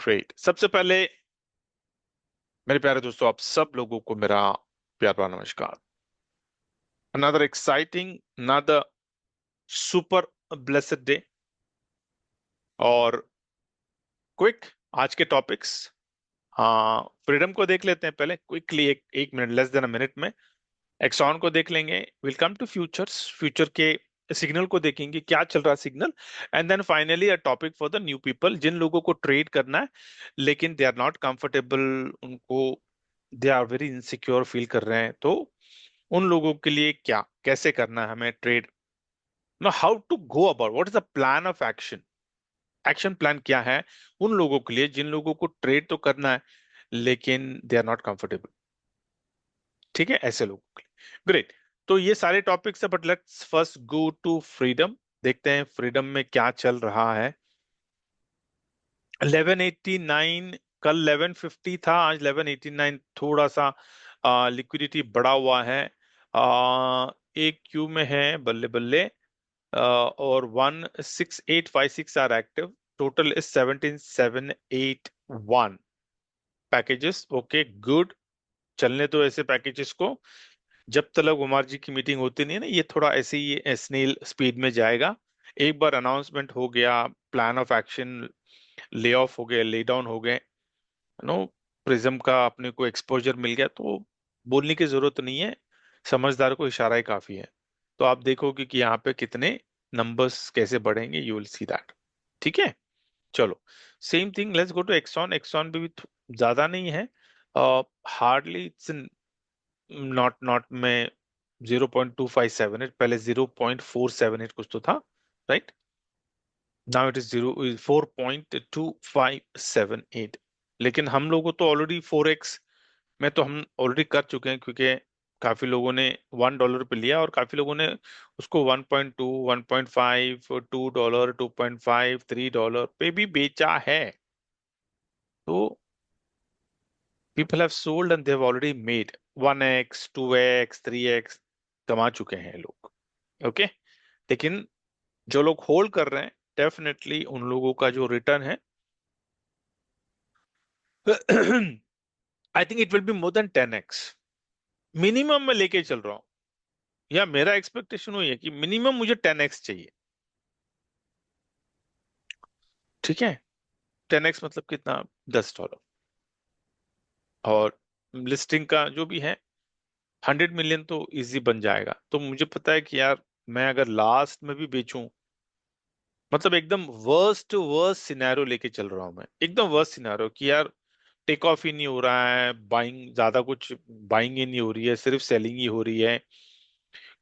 Great. सबसे पहले मेरे प्यारे दोस्तों, आप सब लोगों को मेरा प्यार भरा नमस्कार। Another exciting, another super blessed day. और क्विक आज के टॉपिक्स। हाँ, फ्रीडम को देख लेते हैं पहले क्विकली, एक minute, less than a minute में। एक्सॉन को देख लेंगे। Will come to futures, future के सिग्नल को देखेंगे, क्या चल रहा है signal. And then finally a topic for the new people, जिन लोगों को ट्रेड करना है लेकिन दे आर नॉट कंफर्टेबल, उनको they are very insecure feel कर रहे हैं, तो उन लोगों के लिए क्या, कैसे करना है हमें trade. No, how to go about, what is the plan of action. Action plan क्या है उन लोगों के लिए जिन लोगों को ट्रेड तो करना है लेकिन दे आर नॉट कंफर्टेबल। ठीक है, ऐसे लोगों के लिए। ग्रेट। तो ये सारे टॉपिक्स है, but let's first go to freedom. देखते हैं फ्रीडम में क्या चल रहा है। 1189, कल 1150 था, आज 1189, थोड़ा सा लिक्विडिटी बढ़ा हुआ है। एक क्यू में है, बल्ले बल्ले। और 16856 are active. Total is 17781 packages. Okay, good. चलने दो ऐसे पैकेजेस को, जब तक उमर जी की मीटिंग होती नहीं है ना, ये थोड़ा ऐसे ही स्नेल स्पीड में जाएगा। एक बार अनाउंसमेंट हो गया, plan of action, lay off हो गए, ले डाउन हो गए, नो, प्रिज्म का अपने को एक्सपोजर मिल गया, तो बोलने की जरूरत नहीं है, समझदार को इशारा ही काफी है। तो आप देखोगे कि यहाँ पे कितने नंबर्स कैसे बढ़ेंगे, यू विल सी दैट। ठीक है, चलो। Same thing, let's go to Exon. Exon भी ज्यादा नहीं है, हार्डली इट्स नॉट नॉट में 0.2578, पहले 0.478 कुछ तो था, राइट। Now it is 4.2578। लेकिन हम लोगों तो ऑलरेडी 4x में तो हम ऑलरेडी कर चुके हैं, क्योंकि काफी लोगों ने $1 पे लिया और काफी लोगों ने उसको 1.2, 1.5, $2, 2.5, $3 पे भी बेचा है। तो people have sold and they have already made 1x, 2x, 3x कमा चुके हैं लोग। ओके, लेकिन जो लोग होल्ड कर रहे हैं, डेफिनेटली उन लोगों का जो रिटर्न है I think it will be more than 10x minimum. मैं लेके चल रहा हूँ, या मेरा एक्सपेक्टेशन वही है कि मिनिमम मुझे 10x चाहिए। ठीक है, 10x मतलब कितना, $10। और लिस्टिंग का जो भी है 100 मिलियन तो इजी बन जाएगा। तो मुझे पता है कि यार, मैं अगर लास्ट में भी बेचूं, मतलब एकदम वर्स्ट वर्स्ट सिनेरियो लेके चल रहा हूं मैं, एकदम वर्स्ट सिनेरियो कि यार टेक ऑफ ही नहीं हो रहा है, बाइंग ज्यादा कुछ, बाइंग ही नहीं हो रही है, सिर्फ सेलिंग ही हो रही है,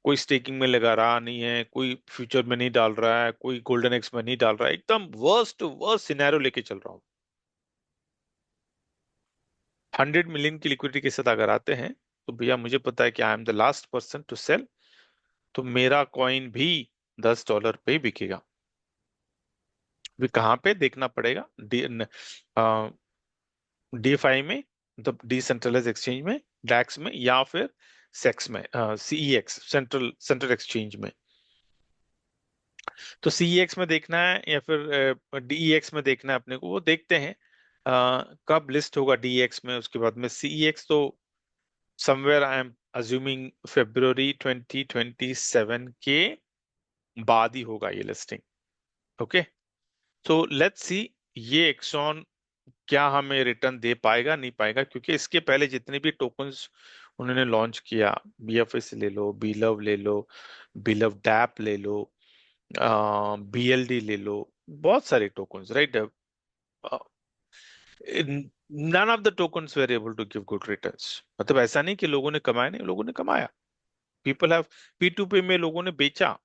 कोई स्टेकिंग में लगा रहा नहीं है, कोई फ्यूचर में नहीं डाल रहा है, कोई गोल्डन एक्स में नहीं डाल रहा है, एकदम वर्स्ट वर्स्ट सिनेरियो लेके चल रहा हूँ। 100 मिलियन की लिक्विडिटी के साथ अगर आते हैं, तो भैया मुझे पता है कि I am the last person to sell. तो मेरा कॉइन भी $10 पे ही बिकेगा। भी कहाँ पे देखना पड़ेगा, DeFi में, मतलब डिसेंट्रलाइज एक्सचेंज में, डैक्स में, या फिर सेक्स में, CEX, सेंट्रल सेंट्रल एक्सचेंज में। तो CEX में देखना है या फिर DEX में देखना है अपने को, वो देखते हैं कब लिस्ट होगा DEX में, उसके बाद में CEX तो somewhere I am assuming February 2027 के बाद ही होगा ये लिस्टिंग। ओके, तो लेट्स सी ये एक्सॉन क्या हमें रिटर्न दे पाएगा नहीं पाएगा, क्योंकि इसके पहले जितने भी टोकन्स उन्होंने लॉन्च किया, BFS ले लो, बीलव ले लो, बीलव डैप ले लो, BLD ले लो, बहुत सारे tokens, right. None of the tokens were able to give good returns. मतलब ऐसा नहीं कि लोगों ने कमाया नहीं, लोगों ने कमाया। पीपल हैव P2P में लोगों ने बेचा,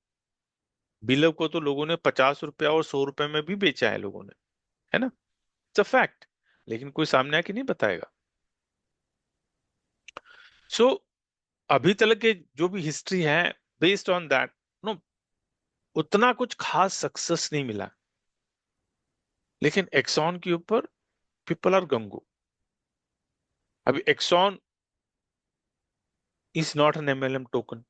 बिलव को तो लोगों ने ₹50 और ₹100 में भी बेचा है लोगों ने, है ना। It's a fact. लेकिन कोई सामने आके नहीं बताएगा। सो अभी तक के जो भी हिस्ट्री है, बेस्ड ऑन दैट, नो, उतना कुछ खास सक्सेस नहीं मिला। लेकिन एक्सॉन के ऊपर पीपल आर गंगू। अभी Exon is not an MLM token,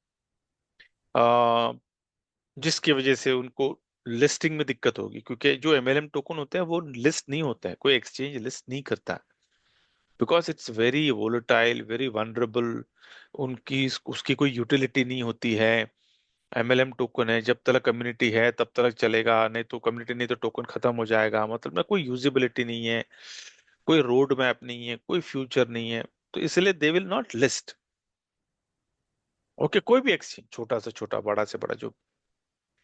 जिसकी वजह से उनको लिस्टिंग में दिक्कत होगी, क्योंकि जो एमएलएम टोकन होते हैं वो लिस्ट नहीं होता है, कोई एक्सचेंज लिस्ट नहीं करता, because it's very volatile, very vulnerable. उनकी उसकी कोई यूटिलिटी नहीं होती है। एमएलएम टोकन है, जब तक कम्युनिटी है तब तक चलेगा, नहीं तो कम्युनिटी नहीं तो टोकन खत्म हो जाएगा, मतलब ना कोई यूजिबिलिटी नहीं है, कोई रोड मैप नहीं है, कोई फ्यूचर नहीं है। तो इसलिए they will not list. Okay, कोई भी एक्सचेंज, छोटा से छोटा, बड़ा से बड़ा, जो।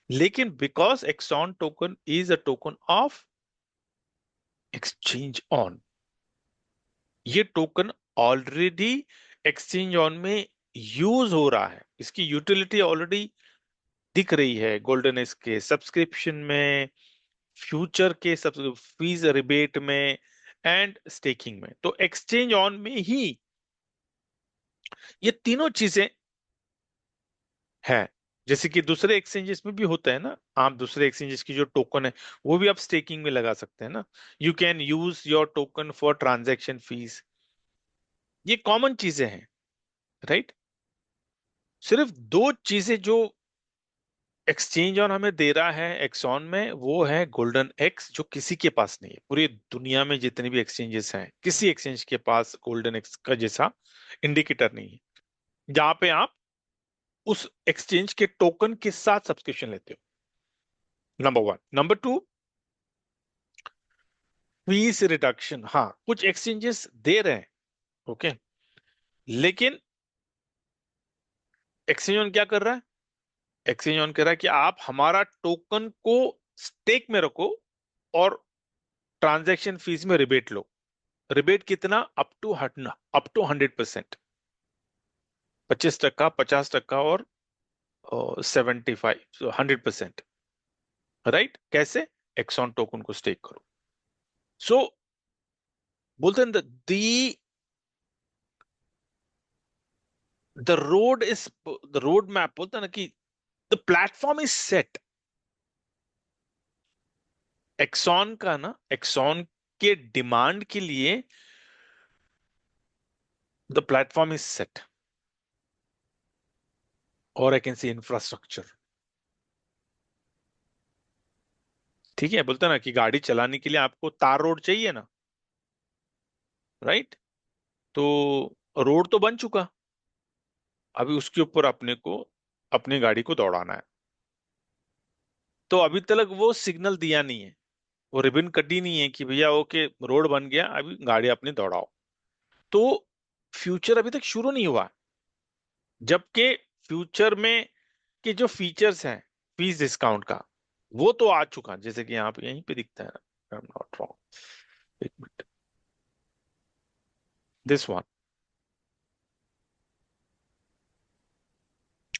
लेकिन because Exon token is a token of exchange on, ये टोकन ऑलरेडी एक्सचेंज ऑन में यूज हो रहा है, इसकी यूटिलिटी ऑलरेडी दिख रही है गोल्डन एज के सब्सक्रिप्शन में, फ्यूचर के सब फीस रिबेट में, एंड स्टेकिंग में। तो एक्सचेंज ऑन में ही ये तीनों चीजें है। जैसे कि दूसरे एक्सचेंजेस में भी होता है ना, आप दूसरे एक्सचेंजेस की जो टोकन है वो भी आप स्टेकिंग में लगा सकते हैं ना। You can use your token for transaction fees, ये कॉमन चीजें हैं, राइट। सिर्फ दो चीजें जो एक्सचेंज ऑन हमें दे रहा है एक्सॉन में, वो है गोल्डन एक्स, जो किसी के पास नहीं है। पूरी दुनिया में जितने भी एक्सचेंजेस हैं, किसी एक्सचेंज के पास गोल्डन एक्स का जैसा इंडिकेटर नहीं है, जहां पे आप उस एक्सचेंज के टोकन के साथ सब्सक्रिप्शन लेते हो। Number one. Number two, fees reduction. हाँ, कुछ एक्सचेंजेस दे रहे हैं, ओके, लेकिन एक्सचेंज ऑन क्या कर रहा है? एक्सचेंज ऑन कह रहा है कि आप हमारा टोकन को स्टेक में रखो और ट्रांजैक्शन फीस में रिबेट लो। रिबेट कितना? अप टू 100%, 25%, 50%, और 75, 100%, राइट। कैसे? एक्सॉन टोकन को स्टेक करो। सो बोलते हैं the the road is, the road map, बोलते हैं ना कि the platform is set. Exon का ना, एक्सॉन के डिमांड के लिए द प्लेटफॉर्म इज सेट, और आई कैन सी इंफ्रास्ट्रक्चर। ठीक है, बोलते हैं ना कि गाड़ी चलाने के लिए आपको तार रोड चाहिए ना, राइट। तो रोड तो बन चुका, अभी उसके ऊपर अपने को अपनी गाड़ी को दौड़ाना है। तो अभी तक वो सिग्नल दिया नहीं है, वो रिबन कटी नहीं है कि भैया ओके रोड बन गया, अभी गाड़ी अपनी दौड़ाओ। तो फ्यूचर अभी तक शुरू नहीं हुआ, जबकि फ्यूचर में के जो फीचर्स हैं फीस डिस्काउंट का, वो तो आ चुका, जैसे कि यहाँ पे यहीं पे दिखता है, आई एम नॉट रॉन्ग, एक मिनट, दिस वन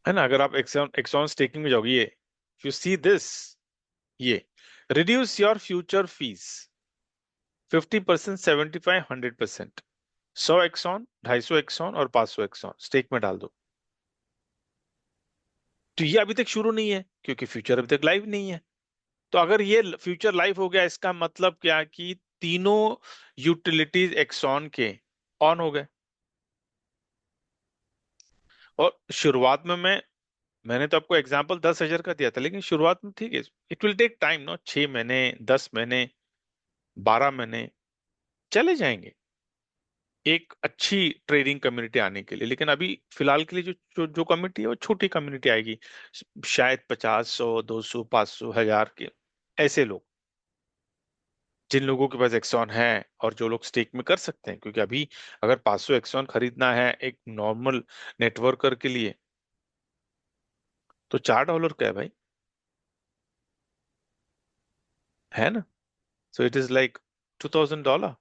है ना। अगर आप एक्सॉन एक्सॉन स्टेकिंग में जाओगे, ये यू सी दिस, ये reduce your future fees 50%, 75, 100%, 100 Exon, 250 Exon और 500 एक्सॉन स्टेक में डाल दो। तो ये अभी तक शुरू नहीं है, क्योंकि फ्यूचर अभी तक लाइव नहीं है। तो अगर ये फ्यूचर लाइव हो गया, इसका मतलब क्या कि तीनों यूटिलिटीज एक्सॉन के ऑन हो गए। और शुरुआत में मैंने तो आपको एग्जांपल 10,000 का दिया था, लेकिन शुरुआत में ठीक है, it will take time, no, 6 महीने, 10 महीने, 12 महीने चले जाएंगे एक अच्छी ट्रेडिंग कम्युनिटी आने के लिए। लेकिन अभी फिलहाल के लिए जो कम्युनिटी है वो छोटी कम्युनिटी आएगी, शायद 50, 100, 200, 500, 1000 के ऐसे लोग, जिन लोगों के पास एक्सॉन है और जो लोग स्टेक में कर सकते हैं। क्योंकि अभी अगर 500 एक्सॉन खरीदना है एक नॉर्मल नेटवर्कर के लिए, तो $4 का है भाई, है ना। So it is like $2,000,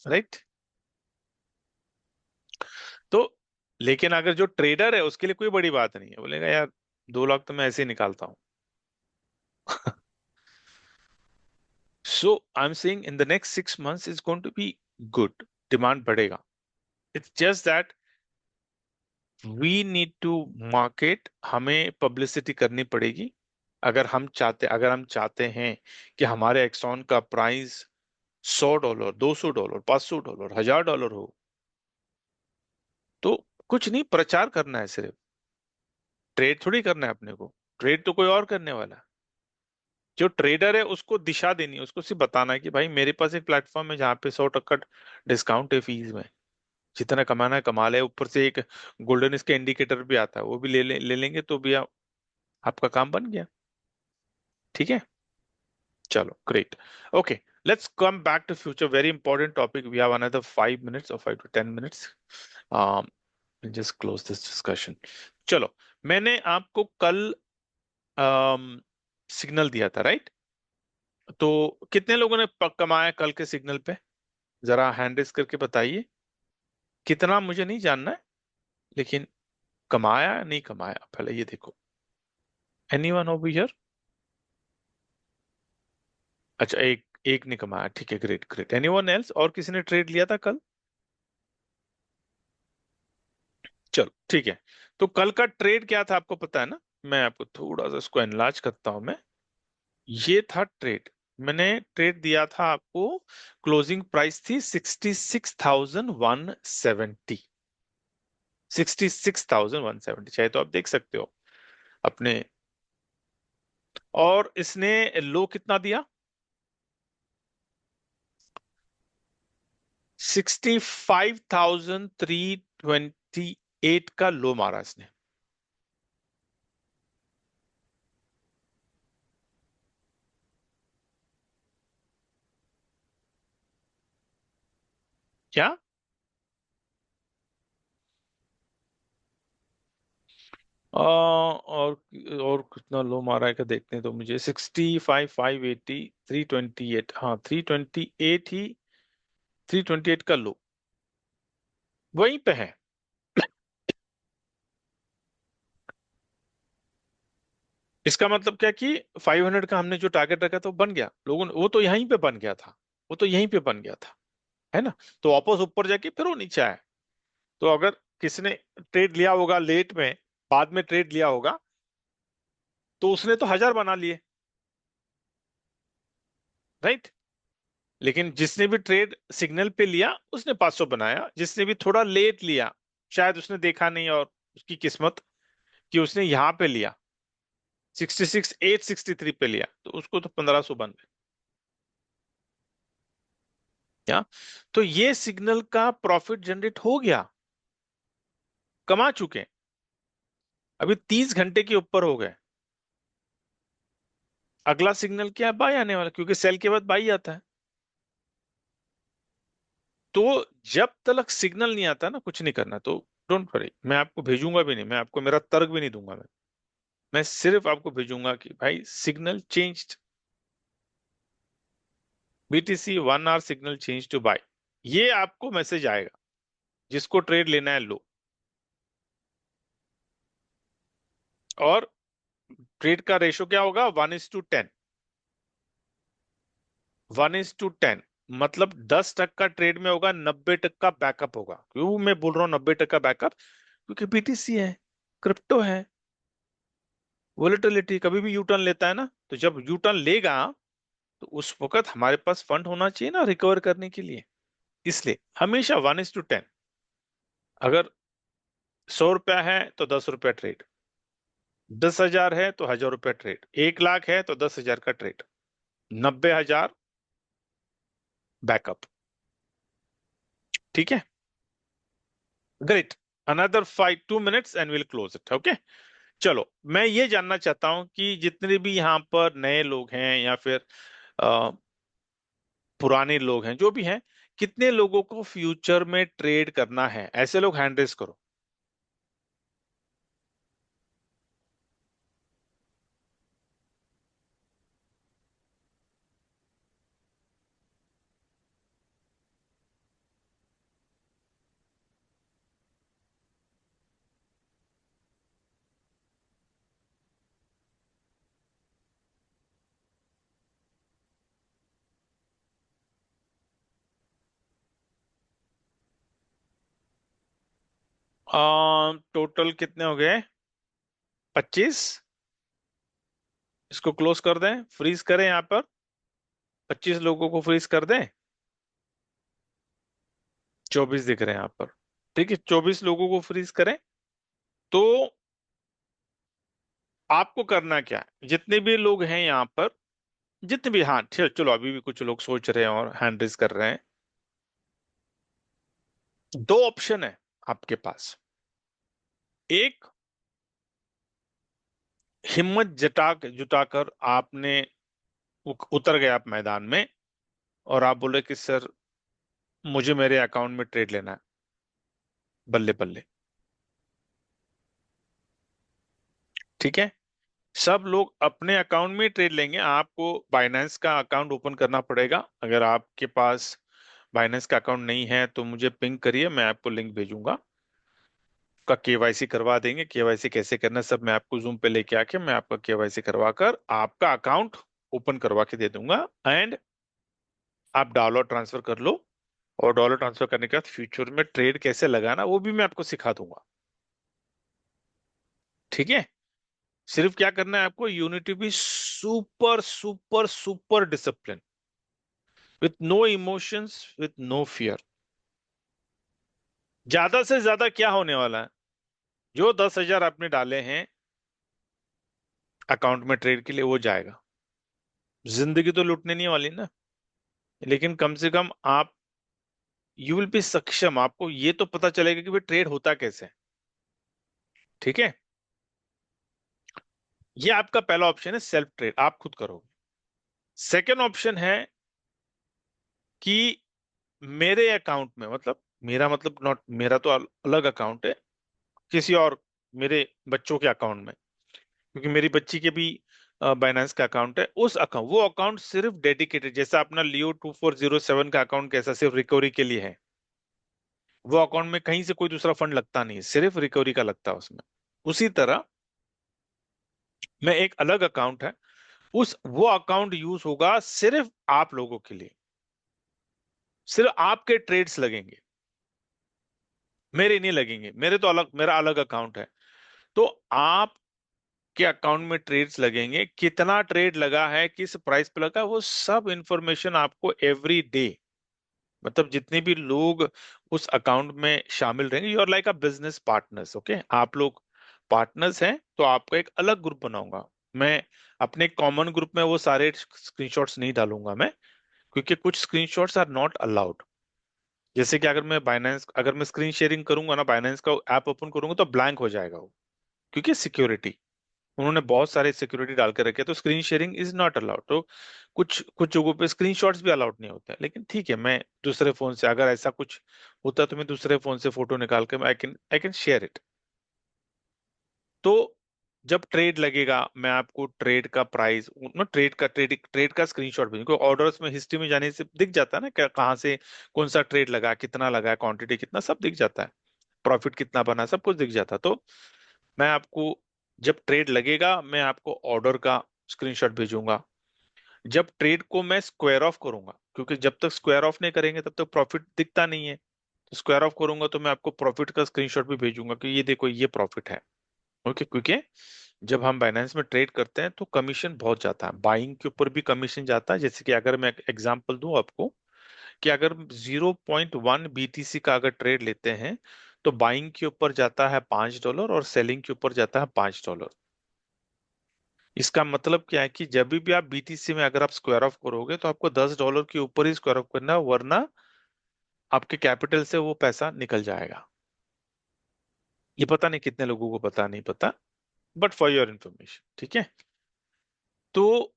right. तो लेकिन अगर जो ट्रेडर है उसके लिए कोई बड़ी बात नहीं है, बोलेगा यार 2 लाख तो मैं ऐसे ही निकालता हूँ। So I am saying in the next 6 months is going to be good, demand बढ़ेगा। It's just that we need to market, हमें पब्लिसिटी करनी पड़ेगी। अगर हम चाहते हैं कि हमारे एक्सॉन का प्राइस $100, $200, $500, $1,000 हो, तो कुछ नहीं, प्रचार करना है सिर्फ, ट्रेड थोड़ी करना है अपने को। ट्रेड तो कोई और करने वाला है। जो ट्रेडर है उसको दिशा देनी है, उसको सिर्फ बताना है कि भाई मेरे पास एक प्लेटफॉर्म है जहाँ पे 100% डिस्काउंट है फीस में। जितना कमाना है कमा ले, ऊपर से एक गोल्डन इसके इंडिकेटर भी आता है, वो भी ले लेंगे तो भी आपका काम बन गया। ठीक है, चलो great. Okay, let's come back to future, very important topic. We have another 5 minutes और 5 to 10 minutes। Just close this discussion. चलो, मैंने आपको कल सिग्नल दिया था, राइट? तो कितने लोगों ने कमाया कल के सिग्नल पे? जरा हैंड रेस करके बताइए। कितना मुझे नहीं जानना है, लेकिन कमाया या नहीं कमाया पहले ये देखो। Anyone over here? अच्छा, एक एक ने कमाया, ठीक है, ग्रेट ग्रेट। Anyone else? और किसी ने ट्रेड लिया था कल? चलो ठीक है। तो कल का ट्रेड क्या था आपको पता है ना? मैं आपको थोड़ा सा इसको एनलार्ज करता हूं मैं। ये था ट्रेड। मैंने ट्रेड दिया था आपको, क्लोजिंग प्राइस थी 66,170। 66,170 चाहे तो आप देख सकते हो अपने। और इसने लो कितना दिया? 65,328 का लो मारा इसने। क्या? और कितना लो मारा है क्या देखते हैं तो मुझे। 65,580, 328, हाँ 328 ही, 328 का लो वहीं पे है। इसका मतलब क्या कि 500 का हमने जो टारगेट रखा था वो बन गया, लोगों ने वो तो यहीं पे बन गया था। वो तो यहीं पे बन गया था, है ना? तो वापस ऊपर जाके फिर वो नीचे आया। तो अगर किसी ने ट्रेड लिया होगा लेट में, बाद में ट्रेड लिया होगा, तो उसने तो 1,000 बना लिए, राइट? लेकिन जिसने भी ट्रेड सिग्नल पे लिया उसने 500 बनाया। जिसने भी थोड़ा लेट लिया, शायद उसने देखा नहीं, और उसकी किस्मत कि उसने यहां पे लिया, 66,863 पे लिया, तो उसको तो 1,500 बन गए। क्या? तो ये सिग्नल का प्रॉफिट जनरेट हो गया, कमा चुके हैं। अभी 30 घंटे के ऊपर हो गए। अगला सिग्नल क्या है? बाई आने वाला, क्योंकि सेल के बाद बाई आता है। तो जब तक सिग्नल नहीं आता ना, कुछ नहीं करना। तो डोंट वरी, मैं आपको भेजूंगा भी नहीं, मैं आपको मेरा तर्क भी नहीं दूंगा। मैं सिर्फ आपको भेजूंगा कि भाई signal changed, BTC 1 hour signal change to buy. ये आपको मैसेज आएगा जिसको ट्रेड लेना है लो। और ट्रेड का रेशो क्या होगा? 1:10। 1:10 मतलब 10% ट्रेड में होगा, 90% बैकअप होगा। क्यों मैं बोल रहा हूँ 90% बैकअप? क्योंकि बीटीसी है, क्रिप्टो है, वोलेटिलिटी कभी भी यू टर्न लेता है ना। तो जब यू टर्न लेगा, तो उस वक्त हमारे पास फंड होना चाहिए ना रिकवर करने के लिए। इसलिए हमेशा 1:10। अगर 100 रुपया है तो 10 रुपया ट्रेड, 10,000 है तो 1,000 रुपया ट्रेड, 1 लाख है तो 10,000 का ट्रेड, 90,000 बैकअप। ठीक है, great. Another 2 minutes and will close it. Okay, चलो, मैं ये जानना चाहता हूं कि जितने भी यहाँ पर नए लोग हैं या फिर अ, पुराने लोग हैं, जो भी हैं, कितने लोगों को फ्यूचर में ट्रेड करना है? ऐसे लोग हैंड रेस करो। टोटल कितने हो गए? 25। इसको क्लोज कर दें, फ्रीज करें यहाँ पर? 25 लोगों को फ्रीज कर दें? 24 दिख रहे हैं यहाँ पर। ठीक है, 24 लोगों को फ्रीज करें। तो आपको करना क्या है, जितने भी लोग हैं यहाँ पर, जितने भी, हाँ ठीक, चलो अभी भी कुछ लोग सोच रहे हैं और हैंड रेज कर रहे हैं। दो ऑप्शन है आपके पास। एक, हिम्मत जुटाकर आपने उतर गए आप मैदान में, और आप बोले कि सर मुझे मेरे अकाउंट में ट्रेड लेना है, बल्ले बल्ले। ठीक है, सब लोग अपने अकाउंट में ट्रेड लेंगे। आपको बाइनेंस का अकाउंट ओपन करना पड़ेगा। अगर आपके पास बाइनेंस का अकाउंट नहीं है तो मुझे पिंग करिए, मैं आपको लिंक भेजूंगा। का केवाईसी करवा देंगे। केवाईसी कैसे करना है सब मैं आपको जूम पे लेके आके मैं आपका केवाईसी करवा कर आपका अकाउंट ओपन करवा के दे दूंगा। एंड आप डॉलर ट्रांसफर कर लो, और डॉलर ट्रांसफर करने के बाद फ्यूचर में ट्रेड कैसे लगाना वो भी मैं आपको सिखा दूंगा। ठीक है, सिर्फ क्या करना है आपको, unity be super super super discipline, with no emotions, with no fear. ज्यादा से ज्यादा क्या होने वाला है, जो 10,000 आपने डाले हैं अकाउंट में ट्रेड के लिए वो जाएगा। जिंदगी तो लूटने नहीं वाली ना, लेकिन कम से कम आप, यू विल बी सक्षम, आपको ये तो पता चलेगा कि भाई ट्रेड होता कैसे है। ठीक है, ये आपका पहला ऑप्शन है, सेल्फ ट्रेड आप खुद करोगे। सेकेंड ऑप्शन है कि मेरे अकाउंट में, मतलब मेरा मतलब नॉट मेरा तो अलग अकाउंट है, किसी और, मेरे बच्चों के अकाउंट में, क्योंकि मेरी बच्ची के भी बाइनेंस का अकाउंट है। उस अकाउंट, वो अकाउंट सिर्फ डेडिकेटेड, जैसा अपना लियो 2407 का अकाउंट कैसा सिर्फ रिकवरी के लिए है, वो अकाउंट में कहीं से कोई दूसरा फंड लगता नहीं है, सिर्फ रिकवरी का लगता है उसमें। उसी तरह मैं एक अलग अकाउंट है, उस वो अकाउंट यूज होगा सिर्फ आप लोगों के लिए, सिर्फ आपके ट्रेड्स लगेंगे, मेरे नहीं लगेंगे। मेरे तो अलग, मेरा अलग अकाउंट है। तो आप के अकाउंट में ट्रेड्स लगेंगे, कितना ट्रेड लगा है, किस प्राइस पे लगा, वो सब इंफॉर्मेशन आपको एवरी डे, मतलब जितने भी लोग उस अकाउंट में शामिल रहेंगे, you are like a business partners. Okay, आप लोग पार्टनर्स हैं, तो आपका एक अलग ग्रुप बनाऊंगा मैं। अपने कॉमन ग्रुप में वो सारे स्क्रीनशॉट्स नहीं डालूंगा मैं, क्योंकि कुछ स्क्रीनशॉट्स आर नॉट अलाउड। जैसे कि अगर मैं स्क्रीन शेयरिंग करूंगा ना, बाइनेंस का ऐप ओपन करूंगा तो ब्लैंक हो जाएगा वो, क्योंकि सिक्योरिटी, उन्होंने बहुत सारे सिक्योरिटी डाल के रखे हैं, तो screen sharing is not allowed. तो कुछ कुछ जगहों पे स्क्रीनशॉट्स भी अलाउड नहीं होते हैं। लेकिन ठीक है, मैं दूसरे फोन से, अगर ऐसा कुछ होता है तो मैं दूसरे फोन से फोटो निकाल के आई कैन शेयर इट। तो जब ट्रेड लगेगा मैं आपको ट्रेड का प्राइस, ट्रेड का स्क्रीनशॉट भेजूंगा। ऑर्डर्स में हिस्ट्री में जाने से दिख जाता है ना, कहाँ से कौन सा ट्रेड लगा, कितना लगा, क्वांटिटी कितना, सब दिख जाता है, प्रॉफिट कितना बना, सब कुछ दिख जाता है। तो मैं आपको, जब ट्रेड लगेगा मैं आपको ऑर्डर का स्क्रीनशॉट भेजूंगा। जब ट्रेड को मैं स्क्वायर ऑफ करूंगा, क्योंकि जब तक स्क्वायर ऑफ नहीं करेंगे तब तक प्रॉफिट दिखता नहीं है, तो स्क्वायर ऑफ करूंगा तो मैं आपको प्रॉफिट का स्क्रीनशॉट भी भेजूंगा कि ये देखो ये प्रॉफिट है। ओके, क्योंकि जब हम बाइनेंस में ट्रेड करते हैं तो कमीशन बहुत जाता है, बाइंग के ऊपर भी कमीशन जाता है। जैसे कि अगर मैं एग्जांपल दूं आपको, कि अगर 0.1 BTC का अगर ट्रेड लेते हैं तो बाइंग के ऊपर जाता है $5 और सेलिंग के ऊपर जाता है $5। इसका मतलब क्या है कि जब भी आप BTC में अगर आप स्क्वायर ऑफ करोगे तो आपको $10 के ऊपर ही स्क्वायर ऑफ करना है, वरना आपके कैपिटल से वो पैसा निकल जाएगा। ये पता नहीं कितने लोगों को पता, नहीं पता, बट फॉर योर इंफॉर्मेशन। ठीक है, तो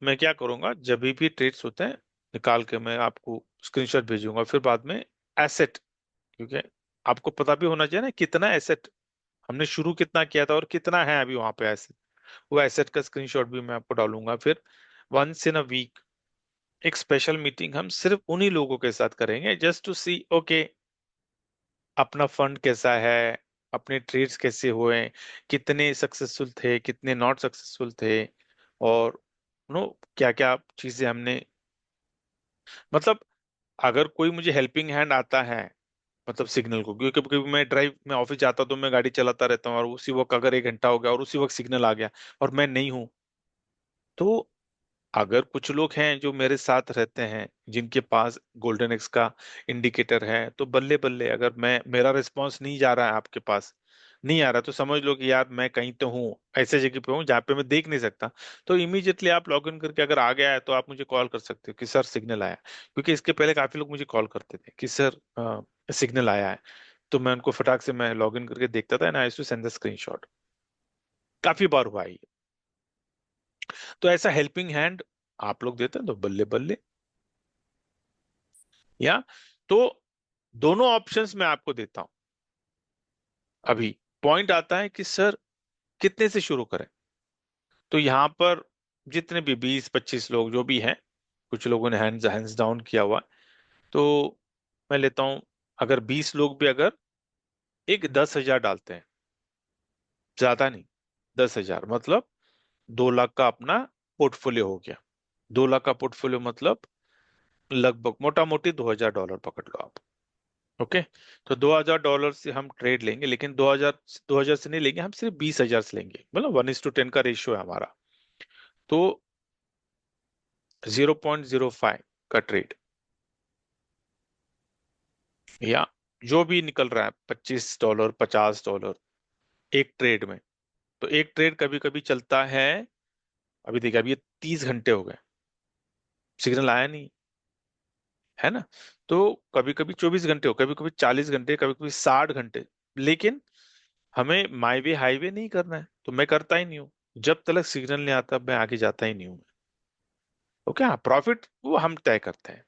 मैं क्या करूंगा, जब भी ट्रेड्स होते हैं निकाल के मैं आपको स्क्रीनशॉट भेजूंगा। फिर बाद में एसेट, क्योंकि आपको पता भी होना चाहिए ना कितना एसेट हमने शुरू कितना किया था और कितना है अभी वहां पे एसेट, वो एसेट का स्क्रीनशॉट भी मैं आपको डालूंगा। फिर वंस इन अ वीक एक स्पेशल मीटिंग हम सिर्फ उन्हीं लोगों के साथ करेंगे, जस्ट टू सी ओके अपना फंड कैसा है, अपने ट्रेड्स कैसे हुए, कितने सक्सेसफुल थे, कितने नॉट सक्सेसफुल थे, और नो क्या क्या चीजें हमने, मतलब अगर कोई मुझे हेल्पिंग हैंड आता है, मतलब सिग्नल को, क्योंकि कभी कभी मैं ऑफिस जाता हूं तो मैं गाड़ी चलाता रहता हूँ, और उसी वक्त अगर 1 घंटा हो गया और उसी वक्त सिग्नल आ गया और मैं नहीं हूं, तो अगर कुछ लोग हैं जो मेरे साथ रहते हैं जिनके पास गोल्डन एक्स का इंडिकेटर है, तो बल्ले बल्ले, अगर मैं, मेरा रिस्पॉन्स नहीं जा रहा है आपके पास, नहीं आ रहा तो समझ लो कि यार मैं कहीं तो हूँ, ऐसे जगह पे हूँ जहाँ पे मैं देख नहीं सकता, तो इमीडिएटली आप लॉग इन करके अगर आ गया है तो आप मुझे कॉल कर सकते हो कि सर सिग्नल आया। क्योंकि इसके पहले काफी लोग मुझे कॉल करते थे कि सर सिग्नल आया है, तो मैं उनको फटाक से मैं लॉग इन करके देखता था, and I to send the screenshot. काफी बार हुआ है ये। तो ऐसा हेल्पिंग हैंड आप लोग देते हैं तो बल्ले बल्ले। या तो दोनों ऑप्शंस मैं आपको देता हूं। अभी पॉइंट आता है कि सर कितने से शुरू करें। तो यहाँ पर जितने भी 20-25 लोग जो भी हैं, कुछ लोगों ने हैंड्स हैंड्स डाउन किया हुआ है, तो मैं लेता हूं, अगर 20 लोग भी अगर एक 10,000 डालते हैं, ज्यादा नहीं, 10,000 मतलब 2 लाख का अपना पोर्टफोलियो हो गया। 2 लाख का पोर्टफोलियो मतलब लगभग मोटा मोटी $2,000 पकड़ लो आप। ओके। तो $2,000 से हम ट्रेड लेंगे, लेकिन 2,000 से नहीं लेंगे, हम सिर्फ 20,000 से लेंगे, मतलब 1:10 का रेशियो है हमारा। तो 0.05 का ट्रेड, या जो भी निकल रहा है, $25, $50 एक ट्रेड में। तो एक ट्रेड कभी कभी चलता है, अभी देखिए अभी ये 30 घंटे हो गए, सिग्नल आया नहीं, है ना। तो कभी कभी 24 घंटे हो, कभी कभी 40 घंटे, कभी कभी 60 घंटे। लेकिन हमें माई वे हाईवे नहीं करना है, तो मैं करता ही नहीं हूँ। जब तक सिग्नल नहीं आता मैं आगे जाता ही नहीं हूँ। ओके, हाँ, प्रॉफिट वो हम तय करते हैं।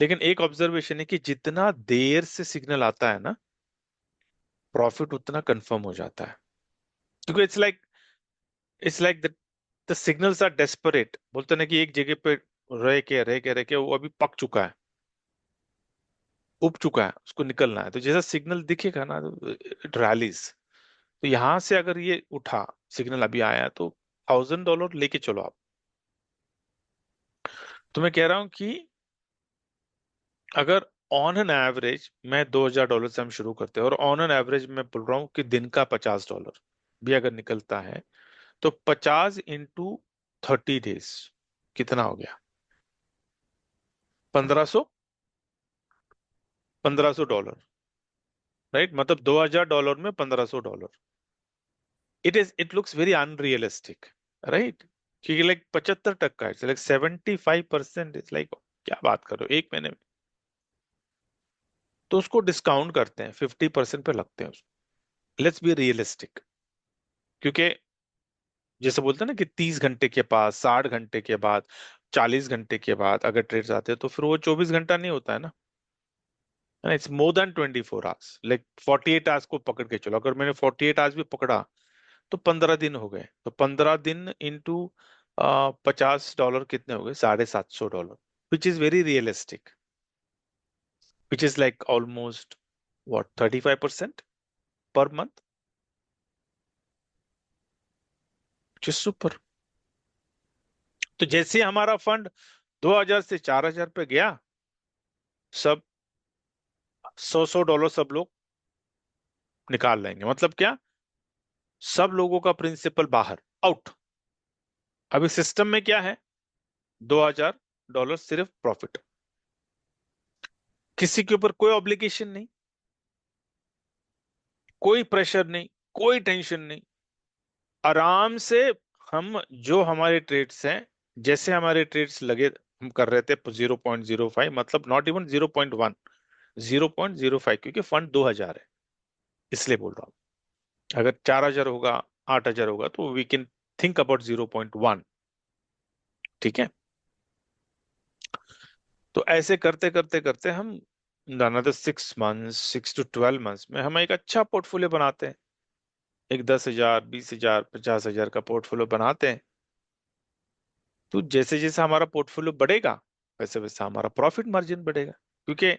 लेकिन एक ऑब्जर्वेशन है कि जितना देर से सिग्नल आता है ना, प्रॉफिट उतना कंफर्म हो जाता है। क्योंकि it's like the signals are desperate, बोलते हैं ना कि एक जगह पे रह के वो अभी पक चुका है, उब चुका है, उसको निकलना है। तो जैसा सिग्नल दिखेगा ना, इट रैलीज। तो यहां से अगर ये उठा, सिग्नल अभी आया है, तो $1,000 लेके चलो आप। तो मैं कह रहा हूं कि अगर ऑन एन एवरेज मैं $2,000 से हम शुरू करते हैं, और ऑन एन एवरेज मैं बोल रहा हूँ कि दिन का $50 भी अगर निकलता है, तो 50 × 30 डेज कितना हो गया? 1,500, $1,500, राइट। मतलब $2,000 में $1,500। It looks very unrealistic, right. क्योंकि लाइक 75% है, लाइक 75% इज लाइक, क्या बात कर रहे हो एक महीने में। तो उसको डिस्काउंट करते हैं, 50% पे लगते हैं उसको। Let's be realistic. क्योंकि जैसे बोलते हैं ना कि 30 घंटे के बाद, 60 घंटे के बाद, 40 घंटे के बाद अगर ट्रेड्स आते हैं, तो फिर वो 24 घंटा नहीं होता है ना। It's more than 24 hours, like 48 hours को पकड़ के चलो। अगर मैंने 48 आवर्स भी पकड़ा, तो 15 दिन हो गए। तो 15 दिन इंटू $50 कितने हो गए? $750, which is very realistic, which is like almost what 35% per month, which is super. तो जैसे हमारा फंड 2,000 से 4,000 पे गया, सब $100 सब लोग निकाल लेंगे। मतलब क्या? सब लोगों का प्रिंसिपल बाहर, आउट। अभी सिस्टम में क्या है? $2,000 सिर्फ प्रॉफिट, किसी के ऊपर कोई ऑब्लिगेशन नहीं, कोई प्रेशर नहीं, कोई टेंशन नहीं। आराम से हम जो हमारे ट्रेड्स हैं, जैसे हमारे ट्रेड्स लगे हम कर रहे थे 0.05, मतलब नॉट इवन 0.1, 0.05, क्योंकि फंड 2,000 है, इसलिए बोल रहा हूँ। अगर 4,000 होगा, 8,000 होगा, तो वी कैन थिंक अबाउट 0.1। ठीक है। तो ऐसे करते करते करते हम अनदर 6 मंथ्स, 6 to 12 मंथ्स में हम एक अच्छा पोर्टफोलियो बनाते हैं। एक 10,000, 20,000, 50,000 का पोर्टफोलियो बनाते हैं। तो जैसे जैसे हमारा पोर्टफोलियो बढ़ेगा, वैसे वैसे हमारा प्रॉफिट मार्जिन बढ़ेगा। क्योंकि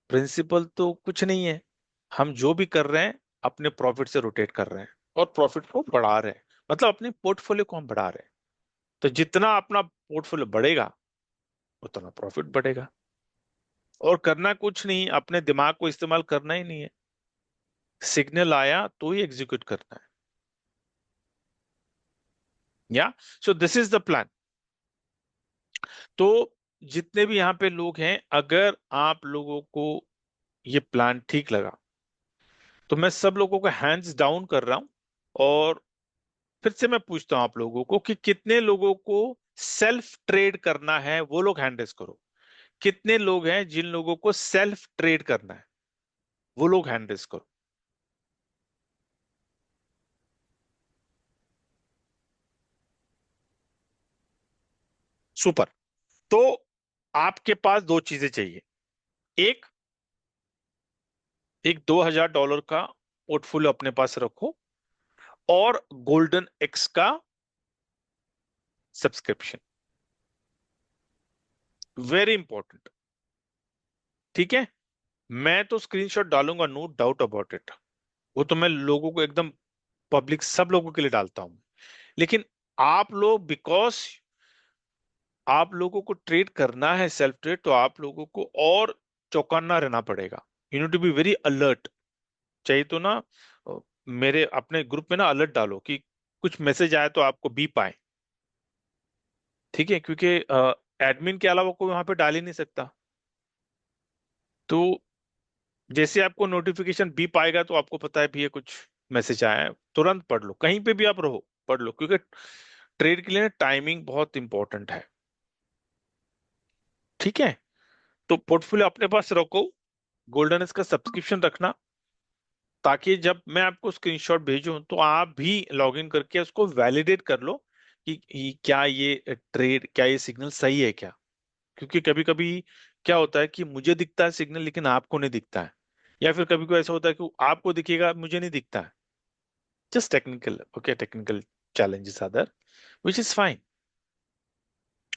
प्रिंसिपल तो कुछ नहीं है, हम जो भी कर रहे हैं अपने प्रॉफिट से रोटेट कर रहे हैं, और प्रॉफिट को बढ़ा रहे हैं, मतलब अपने पोर्टफोलियो को हम बढ़ा रहे हैं। तो जितना अपना पोर्टफोलियो बढ़ेगा, उतना प्रॉफिट बढ़ेगा। और करना कुछ नहीं, अपने दिमाग को इस्तेमाल करना ही नहीं है। सिग्नल आया तो ही एग्जीक्यूट करना है। या so this is the plan. तो जितने भी यहाँ पे लोग हैं, अगर आप लोगों को ये प्लान ठीक लगा, तो मैं सब लोगों को हैंड्स डाउन कर रहा हूं, और फिर से मैं पूछता हूं आप लोगों को कि कितने लोगों को सेल्फ ट्रेड करना है, वो लोग हैंड रेज करो। कितने लोग हैं जिन लोगों को सेल्फ ट्रेड करना है, वो लोग हैंड रेज करो। सुपर। तो आपके पास दो चीजें चाहिए। एक एक $2000 का पोर्टफोलियो अपने पास रखो, और गोल्डन एक्स का सब्सक्रिप्शन। Very important. ठीक है। मैं तो स्क्रीनशॉट डालूंगा, नो डाउट अबाउट इट। वो तो मैं लोगों को एकदम पब्लिक सब लोगों के लिए डालता हूं। लेकिन आप लोग, बिकॉज आप लोगों को ट्रेड करना है सेल्फ ट्रेड, तो आप लोगों को और चौकन्ना रहना पड़ेगा। You need to be very alert. चाहिए तो ना, मेरे अपने ग्रुप में ना अलर्ट डालो कि कुछ मैसेज आए तो आपको बी पाए। ठीक है, क्योंकि एडमिन के अलावा कोई वहां पे डाल ही नहीं सकता। तो जैसे आपको नोटिफिकेशन बी पाएगा, तो आपको पता है भी ये कुछ मैसेज आया है, तुरंत पढ़ लो, कहीं पे भी आप रहो पढ़ लो, क्योंकि ट्रेड के लिए टाइमिंग बहुत इंपॉर्टेंट है। ठीक है। तो पोर्टफोलियो अपने पास रखो, गोल्डन इसका सब्सक्रिप्शन रखना, ताकि जब मैं आपको स्क्रीनशॉट भेजूं तो आप भी लॉग इन करके उसको वैलिडेट कर लो कि क्या ये ट्रेड, क्या ये सिग्नल सही है क्या। क्योंकि कभी कभी क्या होता है कि मुझे दिखता है सिग्नल, लेकिन आपको नहीं दिखता है। या फिर कभी कभी ऐसा होता है कि आपको दिखेगा, मुझे नहीं दिखता है। Just technical, okay, technical challenges are there, which is fine।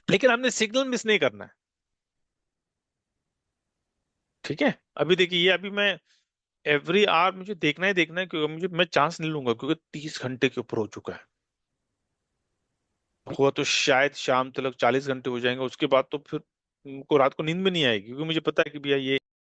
लेकिन हमने सिग्नल मिस नहीं करना है। ठीक है। अभी देखिए, ये अभी मैं एवरी आवर मुझे देखना ही देखना है, क्योंकि मुझे, मैं चांस नहीं लूंगा, क्योंकि 30 घंटे के ऊपर हो चुका है। हुआ तो शायद शाम तक 40 घंटे हो जाएंगे, उसके बाद तो फिर को रात को नींद में नहीं आएगी, क्योंकि मुझे पता है कि भैया ये